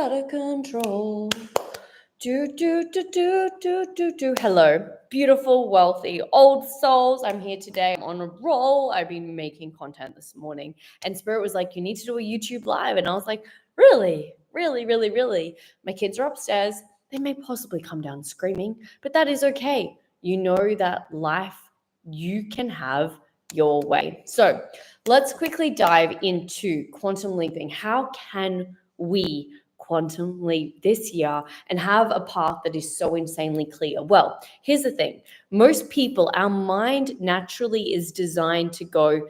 out of control. Hello, beautiful, wealthy, old souls. I'm here today. I'm on a roll. I've been making content this morning, and Spirit was like, you need to do a YouTube live. And I was like, really? My kids are upstairs. They may possibly come down screaming, but that is okay. You know that life, you can have your way. So let's quickly dive into quantum leaping. How can we quantum leap this year and have a path that is so insanely clear? Well, here's the thing. Most people, our mind naturally is designed to go,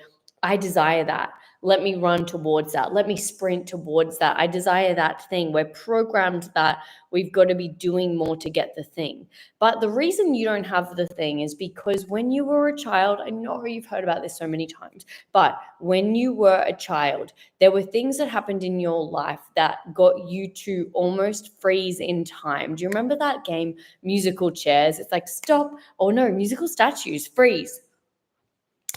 I desire that. Let me run towards that. Let me sprint towards that. I desire that thing. We're programmed that we've got to be doing more to get the thing. But the reason you don't have the thing is because when you were a child, I know you've heard about this so many times, but when you were a child, there were things that happened in your life that got you to almost freeze in time. Do you remember that game, Musical Chairs? It's like stop, or no, musical statues, freeze.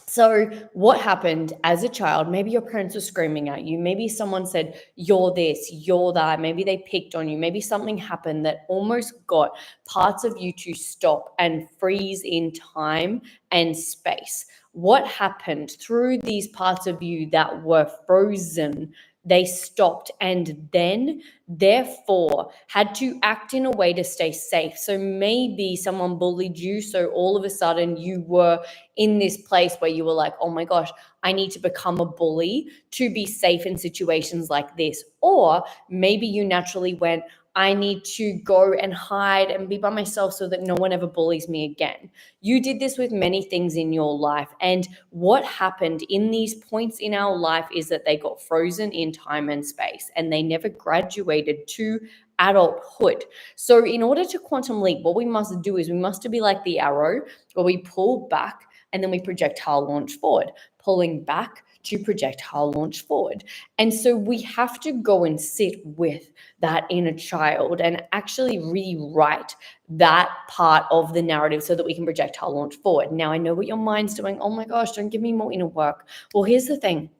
So what happened as a child? Maybe your parents were screaming at you. Maybe someone said, you're this, you're that. Maybe they picked on you. Maybe something happened that almost got parts of you to stop and freeze in time and space. What happened through these parts of you that were frozen? They stopped and then therefore had to act in a way to stay safe. So maybe someone bullied you. So all of a sudden you were in this place where you were like, oh my gosh, I need to become a bully to be safe in situations like this. Or maybe you naturally went, I need to go and hide and be by myself so that no one ever bullies me again. You did this with many things in your life. And what happened in these points in our life is that they got frozen in time and space and they never graduated to adulthood. So in order to quantum leap, what we must do is we must be like the arrow where we pull back and then we projectile launch forward, pulling back to projectile launch forward. And so we have to go and sit with that inner child and actually rewrite that part of the narrative so that we can projectile launch forward. Now, I know what your mind's doing. Oh my gosh, don't give me more inner work. Well, here's the thing.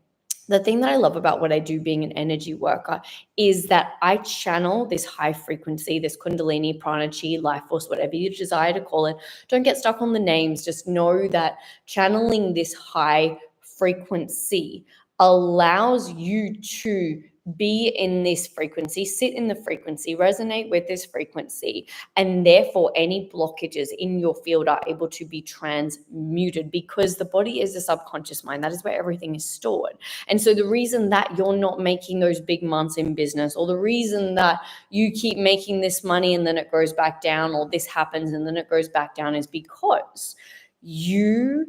The thing that I love about what I do being an energy worker is that I channel this high frequency, this Kundalini, Prana, Chi, life force, whatever you desire to call it. Don't get stuck on the names. Just know that channeling this high frequency allows you to be in this frequency, sit in the frequency, resonate with this frequency, and therefore any blockages in your field are able to be transmuted because the body is the subconscious mind. That is where everything is stored. And so the reason that you're not making those big months in business, or the reason that you keep making this money and then it goes back down, or this happens and then it goes back down, is because you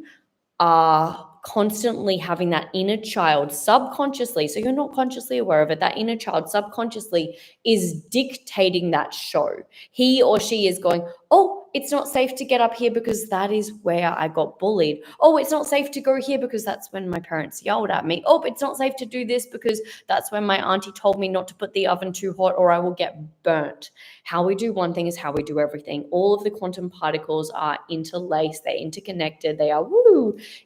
are constantly having that inner child subconsciously, so you're not consciously aware of it, that inner child subconsciously is dictating that show. He or she is going, oh, it's not safe to get up here because that is where I got bullied. Oh, it's not safe to go here because that's when my parents yelled at me. Oh, it's not safe to do this because that's when my auntie told me not to put the oven too hot or I will get burnt. How we do one thing is how we do everything. All of the quantum particles are interlaced, they're interconnected, they are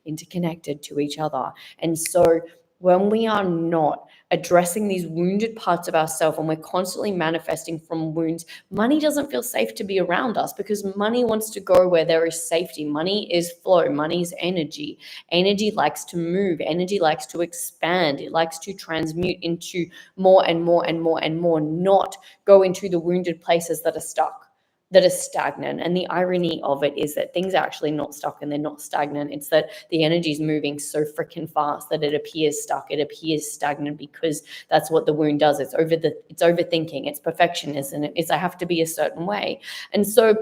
interconnected to each other. And so when we are not addressing these wounded parts of ourselves and we're constantly manifesting from wounds, money doesn't feel safe to be around us because money wants to go where there is safety. Money is flow. Money is energy. Energy likes to move. Energy likes to expand. It likes to transmute into more and more and more and more, not go into the wounded places that are stuck, that are stagnant. And the irony of it is that things are actually not stuck and they're not stagnant. It's that the energy is moving so freaking fast that it appears stuck, it appears stagnant, because that's what the wound does. It's overthinking, it's perfectionism, it's I have to be a certain way. And so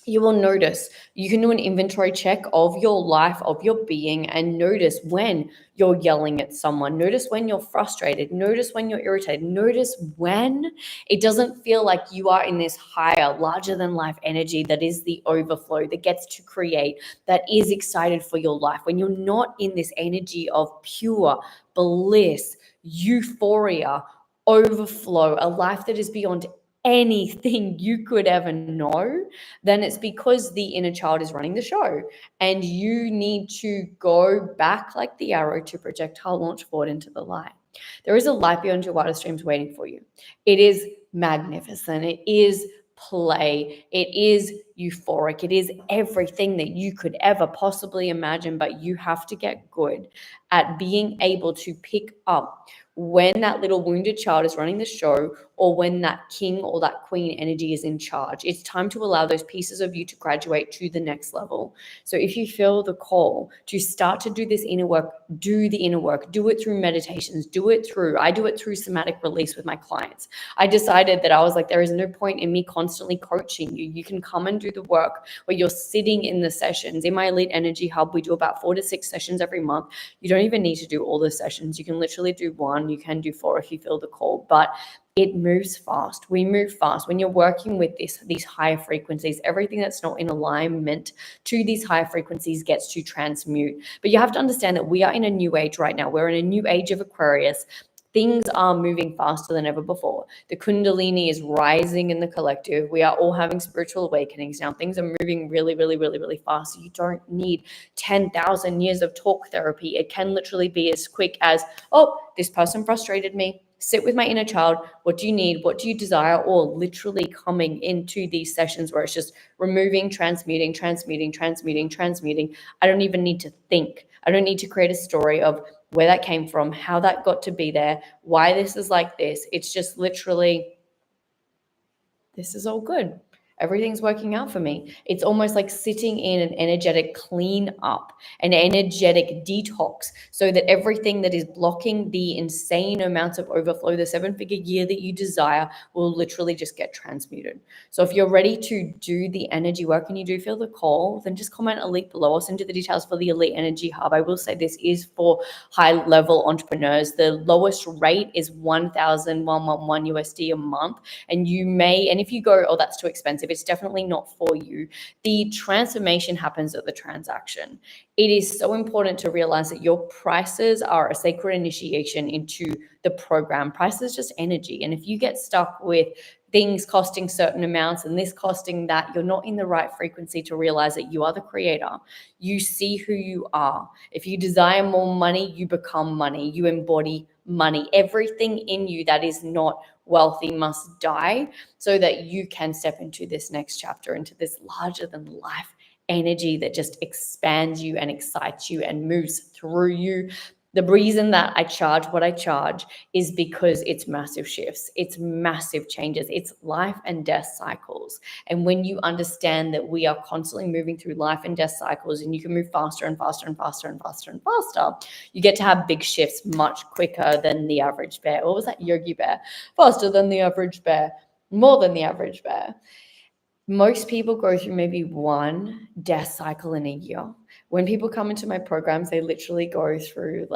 you will notice, you can do an inventory check of your life, of your being, and notice when you're yelling at someone. Notice when you're frustrated. Notice when you're irritated. Notice when it doesn't feel like you are in this higher, larger than life energy that is the overflow, that gets to create, that is excited for your life. When you're not in this energy of pure bliss, euphoria, overflow, a life that is beyond anything you could ever know, then it's because the inner child is running the show. And you need to go back like the arrow to projectile launch forward into the light. There is a light beyond your wildest dreams waiting for you. It is magnificent. It is play. It is euphoric. It is everything that you could ever possibly imagine, but you have to get good at being able to pick up when that little wounded child is running the show, or when that king or that queen energy is in charge. It's time to allow those pieces of you to graduate to the next level. So if you feel the call to start to do this inner work, do the inner work, do it through meditations, I do it through somatic release with my clients. I decided that I was like, there is no point in me constantly coaching you. You can come and do the work where you're sitting in the sessions. In my Elite Energy Hub, we do about 4 to 6 sessions every month. You don't even need to do all the sessions. You can literally do 1. You can do 4 if you feel the call, but it moves fast. We move fast. When you're working with these higher frequencies, everything that's not in alignment to these higher frequencies gets to transmute. But you have to understand that we are in a new age right now. We're in a new age of Aquarius. Things are moving faster than ever before. The Kundalini is rising in the collective. We are all having spiritual awakenings now. Things are moving really, really, really, really fast. So you don't need 10,000 years of talk therapy. It can literally be as quick as, oh, this person frustrated me. Sit with my inner child. What do you need? What do you desire? Or literally coming into these sessions where it's just removing, transmuting. I don't even need to think. I don't need to create a story of where that came from, how that got to be there, why this is like this. It's just literally, this is all good. Everything's working out for me. It's almost like sitting in an energetic clean up, an energetic detox, so that everything that is blocking the insane amounts of overflow, the 7-figure year that you desire, will literally just get transmuted. So if you're ready to do the energy work and you do feel the call, then just comment Elite below. I'll send you the details for the Elite Energy Hub. I will say this is for high level entrepreneurs. The lowest rate is $1,111 USD a month. And if you go, oh, that's too expensive, it's definitely not for you. The transformation happens at the transaction. It is so important to realize that your prices are a sacred initiation into the program. Price is just energy. And if you get stuck with things costing certain amounts and this costing that, you're not in the right frequency to realize that you are the creator. You see who you are. If you desire more money, you become money. You embody money. Everything in you that is not wealthy must die so that you can step into this next chapter, into this larger than life energy that just expands you and excites you and moves through you. The reason that I charge what I charge is because it's massive shifts, it's massive changes, it's life and death cycles. And when you understand that we are constantly moving through life and death cycles, and you can move faster and faster and faster and faster and faster, you get to have big shifts much quicker than the average bear. What was that? Yogi Bear. Faster than the average bear, more than the average bear. Most people go through maybe 1 death cycle in a year. When people come into my programs, they literally go through,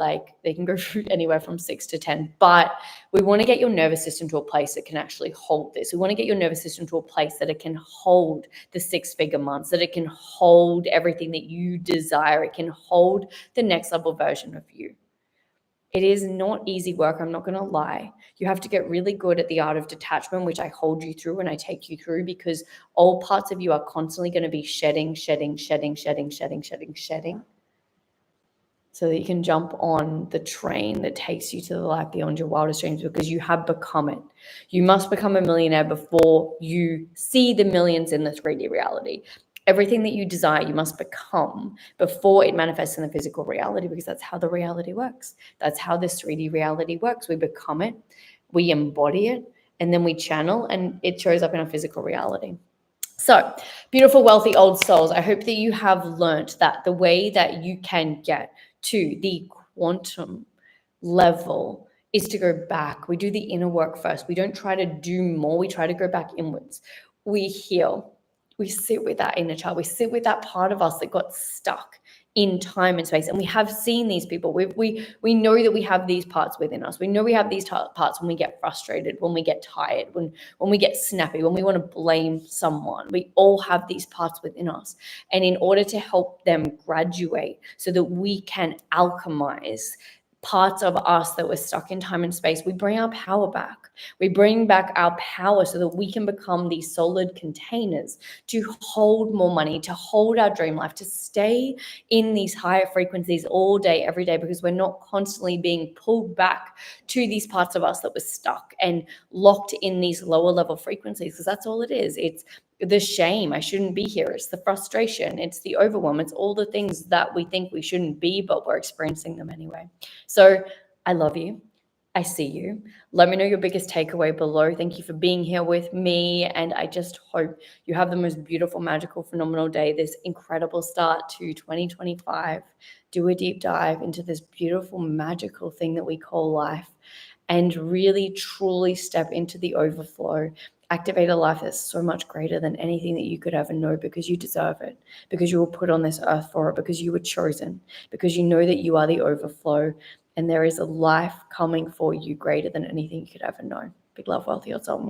they can go through anywhere from 6 to 10. But we want to get your nervous system to a place that can actually hold this. We want to get your nervous system to a place that it can hold the 6-figure months, that it can hold everything that you desire. It can hold the next level version of you. It is not easy work, I'm not going to lie. You have to get really good at the art of detachment, which I hold you through and I take you through, because all parts of you are constantly going to be shedding, so that you can jump on the train that takes you to the life beyond your wildest dreams, because you have become it. You must become a millionaire before you see the millions in the 3D reality. Everything that you desire, you must become before it manifests in the physical reality, because that's how the reality works. That's how this 3D reality works. We become it, we embody it, and then we channel, and it shows up in our physical reality. So, beautiful, wealthy old souls, I hope that you have learned that the way that you can get to the quantum level is to go back. We do the inner work first. We don't try to do more. We try to go back inwards. We heal. We sit with that inner child. We sit with that part of us that got stuck in time and space. And we have seen these people. We know that we have these parts within us. We know we have these parts when we get frustrated, when we get tired, when we get snappy, when we want to blame someone. We all have these parts within us. And in order to help them graduate so that we can alchemize parts of us that were stuck in time and space, we bring our power back. We bring back our power so that we can become these solid containers to hold more money, to hold our dream life, to stay in these higher frequencies all day, every day, because we're not constantly being pulled back to these parts of us that were stuck and locked in these lower level frequencies, because that's all it is. It's the shame, I shouldn't be here. It's the frustration. It's the overwhelm. It's all the things that we think we shouldn't be, but we're experiencing them anyway. So I love you. I see you. Let me know your biggest takeaway below. Thank you for being here with me. And I just hope you have the most beautiful, magical, phenomenal day, this incredible start to 2025. Do a deep dive into this beautiful, magical thing that we call life and really, truly step into the overflow. Activate a life that's so much greater than anything that you could ever know, because you deserve it, because you were put on this earth for it, because you were chosen, because you know that you are the overflow. And there is a life coming for you greater than anything you could ever know. Big love, wealthy, yourself.